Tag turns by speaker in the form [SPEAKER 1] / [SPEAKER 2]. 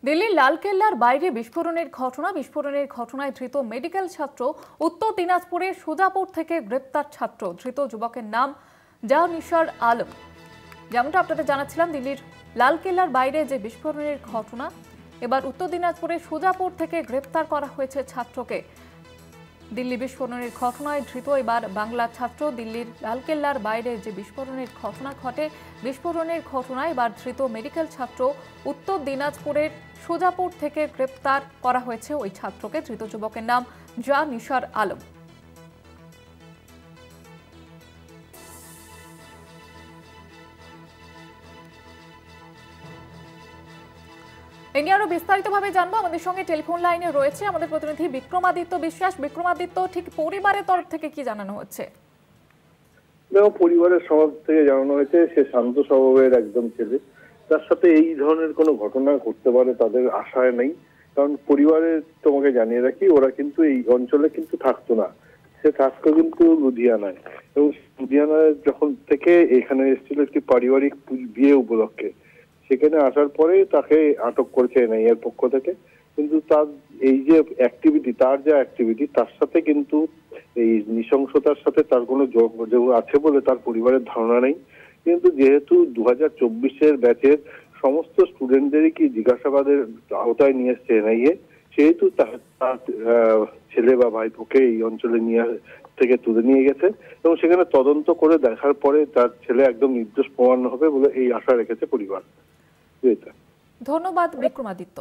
[SPEAKER 1] দিল্লির লালকেল্লার বাইরে বিস্ফোরণের ঘটনায় ধৃত মেডিকেল ছাত্র। উত্তর দিনাজপুরের সুজাপুর থেকে গ্রেপ্তার ছাত্র। ধৃত যুবকের নাম জানিসার আলম। যেমনটা আপনাদের জানাচ্ছিলাম, দিল্লির লালকেল্লার বাইরে যে বিস্ফোরণের ঘটনা, এবার উত্তর দিনাজপুরের সুজাপুর থেকে গ্রেপ্তার করা হয়েছে ছাত্রকে। দিল্লি বিস্ফোরণের ঘটনায় ধৃত এবার বাংলার ছাত্র। দিল্লির লালকেল্লার বাইরে যে বিস্ফোরণের ঘটনা ঘটে, বিস্ফোরণের ঘটনায় এবার ধৃত মেডিকেল ছাত্র। উত্তর দিনাজপুরের সুজাপুর থেকে গ্রেপ্তার করা হয়েছে ওই ছাত্রকে। ধৃত যুবকের নাম জানিসার আলম। এ নিয়ে আরো বিস্তারিতভাবে জানবো। আমাদের সঙ্গে টেলিফোন লাইনে রয়েছে আমাদের প্রতিনিধি বিক্রমাদিত্য বিশ্বাস। বিক্রমাদিত্য, ঠিক পরিবারের তরফ থেকে কি জানানো হচ্ছে?
[SPEAKER 2] পরিবারের সমাজ থেকে জানানো হয়েছে সে শান্ত স্বভাবের একজন ছেলে, তার সাথে এই ধরনের কোনো ঘটনা ঘটতে পারে তাদের আশায় নেই। কারণ পরিবারের, তোমাকে জানিয়ে রাখি, ওরা কিন্তু এই অঞ্চলে কিন্তু থাকতো না, সে থাকতো কিন্তু লুধিয়ানায়। এবং লুধিয়ানায় যখন থেকে এখানে এসেছিল একটি পারিবারিক বিয়ে উপলক্ষে, সেখানে আসার পরে তাকে আটক করেছে এনআইএ এর পক্ষ থেকে। কিন্তু তার এই যে অ্যাক্টিভিটি, তার সাথে কিন্তু এই নৃশংসতার সাথে তার কোনো যোগ আছে বলে তার পরিবারের ধারণা নেই। কিন্তু যেহেতু 2024-এর ব্যাচের সমস্ত স্টুডেন্টদেরই কি জিজ্ঞাসাবাদের আওতায় নিয়ে এসছে এনআইএ, সেহেতু তার ছেলে বা ভাইপোকে এই অঞ্চলে থেকে তুলে নিয়ে গেছে এবং সেখানে তদন্ত করে দেখার পরে তার ছেলে একদম নির্দোষ প্রমাণ হবে বলে এই আশা রেখেছে পরিবার।
[SPEAKER 1] ধন্যবাদ বিক্রমাদিত্য।